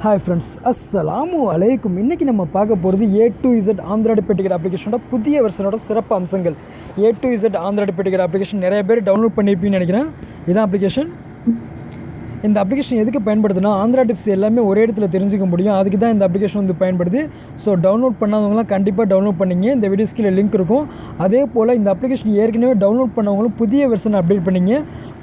Hi friends, அஸ்ஸலாமு அலைக்கும். இன்றைக்கி நம்ம பார்க்க போகிறது A to Z ஆண்ட்ராய்டு பெ டிக்கெட் அப்ளிகேஷனோட புதிய வெர்ஷனோட சிறப்பு அம்சங்கள். A to Z ஆண்ட்ராய்டு பெ டிக்கெட் அப்ளிகேஷன் நிறைய பேர் டவுன்லோட் பண்ணியிருப்பீங்கன்னு நினைக்கிறேன். இதான் அப்ளிகேஷன். இந்த அப்ளிகேஷன் எதுக்கு பயன்படுதுன்னா, ஆண்ட்ராய்டு டிப்ஸ் எல்லாமே ஒரே இடத்துல தெரிஞ்சுக்க முடியும். அதுக்கு தான் இந்த அப்ளிகேஷன் வந்து பயன்படுது. ஸோ டவுன்லோட் பண்ணாதவங்களாம் கண்டிப்பாக டவுன்லோட் பண்ணிங்க. இந்த வீடியோ கீழே லிங்க் இருக்கும். அதே போல் இந்த அப்ளிகேஷன் ஏற்கனவே டவுன்லோட் பண்ணவங்களும் புதிய வெர்ஷன் அப்டேட் பண்ணிங்க.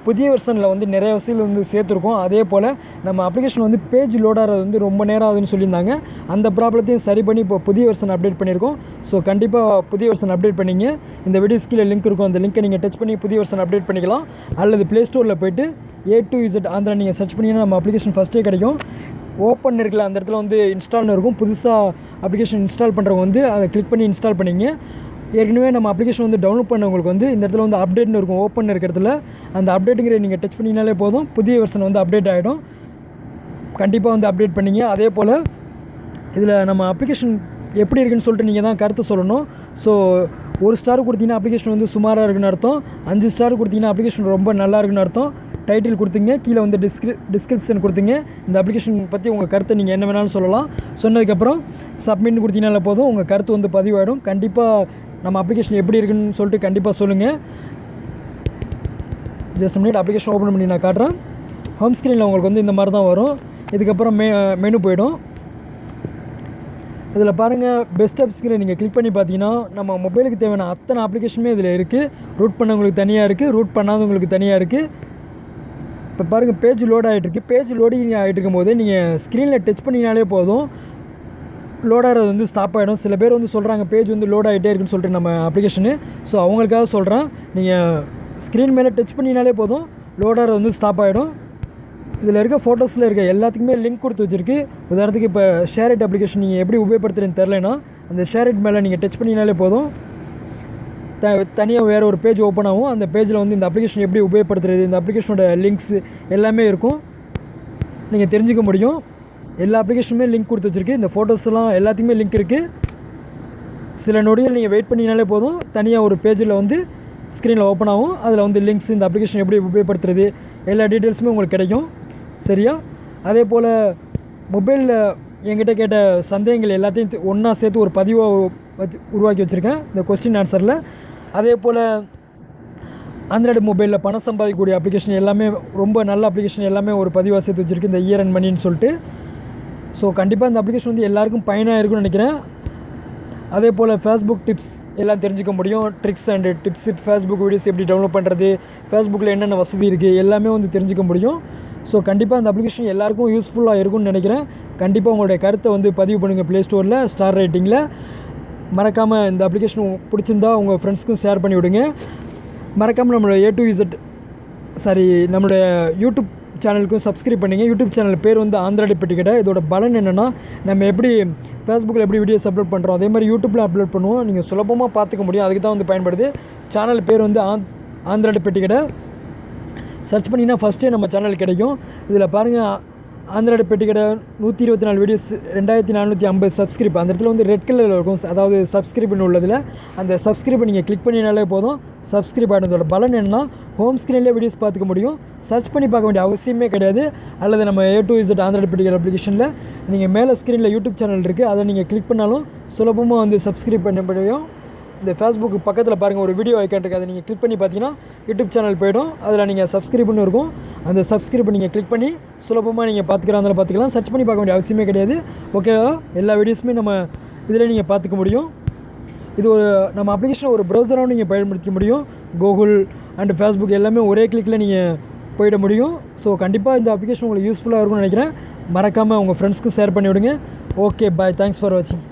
புதிய வெர்ஷனில் வந்து நிறைய விஷயங்கள் வந்து சேர்த்துருக்கோம். அதே போல் நம்ம அப்ளிகேஷன் வந்து பேஜ் லோட் ஆகிறது வந்து ரொம்ப நேரம் ஆகுதுன்னு சொல்லியிருந்தாங்க. அந்த ப்ராப்ளத்தையும் சரி பண்ணி இப்போ புதிய வெர்ஷன் அப்டேட் பண்ணியிருக்கோம். ஸோ கண்டிப்பாக புதிய வெர்ஷன் அப்டேட் பண்ணிங்க. இந்த வீடியோ கீழே லிங்க் இருக்கும். அந்த லிங்க்கை நீங்கள் டச் பண்ணி புதிய வெர்ஷன் அப்டேட் பண்ணிக்கலாம். அல்லது ப்ளே ஸ்டோரில் போய்ட்டு A to Z ஆந்திரா நீங்கள் சர்ச் பண்ணிங்கன்னா நம்ம அப்ளிகேஷன் ஃபஸ்ட்டே கிடைக்கும். ஓப்பன் இருக்குல்ல, அந்த இடத்துல வந்து இன்ஸ்டால்னு இருக்கும். புதுசாக அப்ளிகேஷன் இன்ஸ்டால் பண்ணுறவங்க வந்து அதை கிளிக் பண்ணி இன்ஸ்டால் பண்ணிங்க. ஏற்கனவே நம்ம அப்ளிகேஷன் வந்து டவுன்லோட் பண்ணவங்களுக்கு வந்து இந்த இடத்துல வந்து அப்டேட்னு இருக்கும். ஓப்பன் இருக்கிறதுல அந்த அப்டேட்டுங்கிற நீங்கள் டச் பண்ணினாலே போதும், புதிய வெர்ஷன் வந்து அப்டேட் ஆகிடும். கண்டிப்பாக வந்து அப்டேட் பண்ணிங்க. அதே போல் இதில் நம்ம அப்ளிகேஷன் எப்படி இருக்குன்னு சொல்லிட்டு நீங்கள் தான் கருத்து சொல்லணும். ஸோ 1 ஸ்டார் கொடுத்தீங்கன்னா அப்ளிகேஷன் வந்து சுமாராக இருக்குன்னு அர்த்தம். 5 ஸ்டார் கொடுத்தீங்கன்னா அப்ளிகேஷன் ரொம்ப நல்லா இருக்குன்னு அர்த்தம். டைட்டில் கொடுத்தீங்க, கீழே வந்து டிஸ்கிரிப்ஷன் கொடுத்தீங்க. இந்த அப்ளிகேஷன் பற்றி உங்கள் கருத்தை நீங்கள் என்ன வேணாலும் சொல்லலாம். சொன்னதுக்கப்புறம் சப்மிட் கொடுத்தீங்கனால போதும், உங்கள் கருத்து வந்து பதிவாயிடும். கண்டிப்பாக நம்ம அப்ளிகேஷன் எப்படி இருக்குன்னு சொல்லிட்டு கண்டிப்பாக சொல்லுங்கள். ஜஸ்ட் மினிட் அப்ளிகேஷன் ஓப்பன் பண்ணி நான் காட்டுறேன். ஹோம் ஸ்க்ரீனில் உங்களுக்கு வந்து இந்த மாதிரி தான் வரும். இதுக்கப்புறம் மெனு போய்டும். இதில் பாருங்கள், பெஸ்ட் ஆப்ஸ்கிற நீங்கள் கிளிக் பண்ணி பார்த்தீங்கன்னா நம்ம மொபைலுக்கு தேவையான அத்தனை அப்ளிகேஷனுமே இதில் இருக்குது. ரூட் பண்ணவங்களுக்கு தனியாக இருக்குது, ரூட் பண்ணாதவங்களுக்கு தனியாக இருக்குது. இப்போ பாருங்கள், பேஜ் லோட் ஆகிட்டுருக்கு. பேஜ் லோடிங் ஆகிட்டு இருக்கும்போது நீங்கள் ஸ்க்ரீனில் டச் பண்ணினாலே போதும், லோட் ஆகிறது வந்து ஸ்டாப் ஆகிடும். சில பேர் வந்து சொல்கிறாங்க பேஜ் வந்து லோட் ஆகிட்டே இருக்குன்னு சொல்லிட்டு நம்ம அப்ளிகேஷனு. ஸோ அவங்களுக்காக சொல்கிறேன், நீங்கள் ஸ்க்ரீன் மேலே டச் பண்ணினாலே போதும், லோட் ஆகிறது வந்து ஸ்டாப் ஆகிடும். இதில் இருக்க ஃபோட்டோஸில் இருக்க எல்லாத்துக்குமே லிங்க் கொடுத்து வச்சுருக்கு. உதாரணத்துக்கு இப்போ ஷேர் இட் அப்ளிகேஷன் நீங்கள் எப்படி உபயோகப்படுத்துறதுன்னு தெரிலனா, அந்த ஷேர் இட் மேலே நீங்கள் டச் பண்ணினாலே போதும், தனியாக வேறு ஒரு பேஜ் ஓப்பன் ஆகும். அந்த பேஜில் வந்து இந்த அப்ளிகேஷன் எப்படி உபயோகப்படுத்துறது, இந்த அப்ளிகேஷனோட லிங்க்ஸ் எல்லாமே இருக்கும். நீங்கள் தெரிஞ்சுக்க முடியும். எல்லா அப்ளிகேஷனுமே லிங்க் கொடுத்து வச்சுருக்கு. இந்த ஃபோட்டோஸ்லாம் எல்லாத்துக்குமே லிங்க் இருக்குது. சில நொடிகள் நீங்கள் வெயிட் பண்ணினாலே போதும், தனியாக ஒரு பேஜில் வந்து ஸ்க்ரீனில் ஓப்பன் ஆகும். அதில் வந்து லிங்க்ஸ், இந்த அப்ளிகேஷன் எப்படி உபயோகப்படுத்துறது, எல்லா டீட்டெயில்ஸுமே உங்களுக்கு கிடைக்கும். சரியா? அதே போல் மொபைலில் என்கிட்ட கேட்ட சந்தேகங்கள் எல்லாத்தையும் ஒன்றா சேர்த்து ஒரு பதிவாக உருவாக்கி வச்சுருக்கேன் இந்த கொஸ்டின் ஆன்சரில். அதே போல் ஆண்ட்ராய்டு மொபைலில் பணம் சம்பாதிக்கக்கூடிய அப்ளிகேஷன் எல்லாமே, ரொம்ப நல்ல அப்ளிகேஷன் எல்லாமே ஒரு பதிவாக சேர்த்து வச்சுருக்கு, இந்த இயர் அண்ட் மணின்னு சொல்லிட்டு. ஸோ கண்டிப்பாக இந்த அப்ளிகேஷன் வந்து எல்லாருக்கும் பயனாக இருக்குன்னு நினைக்கிறேன். அதே போல் ஃபேஸ்புக் டிப்ஸ் எல்லாம் தெரிஞ்சுக்க முடியும். Tricks and tips, Facebook videos எப்படி டவுன்லோட் பண்ணுறது, ஃபேஸ்புக்கில் என்னென்ன வசதி இருக்குது எல்லாமே வந்து தெரிஞ்சுக்க முடியும். ஸோ கண்டிப்பாக இந்த அப்ளிகேஷன் எல்லாருக்கும் யூஸ்ஃபுல்லாக இருக்கும்னு நினைக்கிறேன். கண்டிப்பாக உங்களுடைய கருத்தை வந்து பதிவு பண்ணுங்கள் ப்ளே ஸ்டோரில் ஸ்டார் ரேட்டிங்கில். மறக்காமல் இந்த அப்ளிகேஷன் பிடிச்சிருந்தா உங்கள் ஃப்ரெண்ட்ஸ்க்கும் ஷேர் பண்ணி விடுங்க. மறக்காமல் நம்மளோட A to Z நம்மளுடைய யூடியூப் சேனலுக்கும் சப்ஸ்கிரைப் பண்ணிங்க. யூடியூப் சேனல் பேர் வந்து ஆண்ட்ராய்டு பெ டிக்கெட். இதோட பலன் என்னென்னா, நம்ம எப்படி ஃபேஸ்புக்கில் எப்படி வீடியோஸ் அப்லோட் பண்ணுறோம் அதே மாதிரி யூடியூப்பில் அப்லோட் பண்ணுவோம். நீங்கள் சுலபமாக பார்த்துக்க முடியும். அதுக்கு தான் வந்து பயன்படுது. சேனல் பேர் வந்து ஆண்ட்ராய்டு பெ டிக்கெட். சர்ச் பண்ணிங்கன்னா ஃபஸ்ட்டே நம்ம சேனல் கிடைக்கும். இதில் பாருங்கள், ஆண்ட்ராய்டு பெ டிக்கெட் 124 வீடியோஸ், 2450 சப்ஸ்கிரைப். அந்த இடத்துல வந்து ரெட் கலரில் இருக்கும், அதாவது சப்ஸ்கிரைப்னு உள்ளதில். அந்த சப்ஸ்கிரைப்பை நீங்கள் கிளிக் பண்ணினாலே போதும், சப்ஸ்கிரைப் ஆகினதோட பலன் என்னன்னா, ஹோம் ஸ்க்ரீன்லேயே வீடியோஸ் பார்த்துக்க முடியும். சர்ச் பண்ணி பார்க்க வேண்டிய அவசியமே கிடையாது. அல்லது நம்ம A to Z ஆண்ட்ராய்டு பெ டிக்கெட் அப்ளிகேஷனில் நீங்கள் மேலே ஸ்க்ரீனில் யூடியூப் சேனல் இருக்குது, அதை நீங்கள் கிளிக் பண்ணாலும் சுலபமாக வந்து சப்ஸ்கிரைப் பண்ண முடியும். இந்த ஃபேஸ்புக் பக்கத்தில் பாருங்கள், ஒரு வீடியோ ஐக்கான் இருக்குது, அதை நீங்கள் கிளிக் பண்ணி பார்த்தீங்கன்னா யூடியூப் சேனல் போய்டும். அதில் நீங்கள் சப்ஸ்கிரைப்னு இருக்கும், அந்த சப்ஸ்கிரைப்பை நீங்கள் கிளிக் பண்ணி சுலபமாக நீங்கள் பார்த்துக்கலாம். சர்ச் பண்ணி பார்க்க வேண்டிய அவசியமே கிடையாது. ஓகேவா? எல்லா வீடியோஸுமே நம்ம இதில் நீங்கள் பார்த்துக்க முடியும். இது ஒரு நம்ம அப்ளிகேஷன் ஒரு ப்ரௌசராகவும் நீங்கள் பயன்படுத்த முடியும். கூகுள் அண்ட் ஃபேஸ்புக் எல்லாமே ஒரே கிளிக்கில் நீங்கள் போயிட முடியும். ஸோ கண்டிப்பாக இந்த அப்ளிகேஷன் உங்களுக்கு யூஸ்ஃபுல்லாக இருக்கும்னு நினைக்கிறேன். மறக்காமல் உங்கள் ஃப்ரெண்ட்ஸ்க்கு ஷேர் பண்ணி விடுங்க. Okay, bye. தேங்க்ஸ் ஃபார் வாட்சிங்.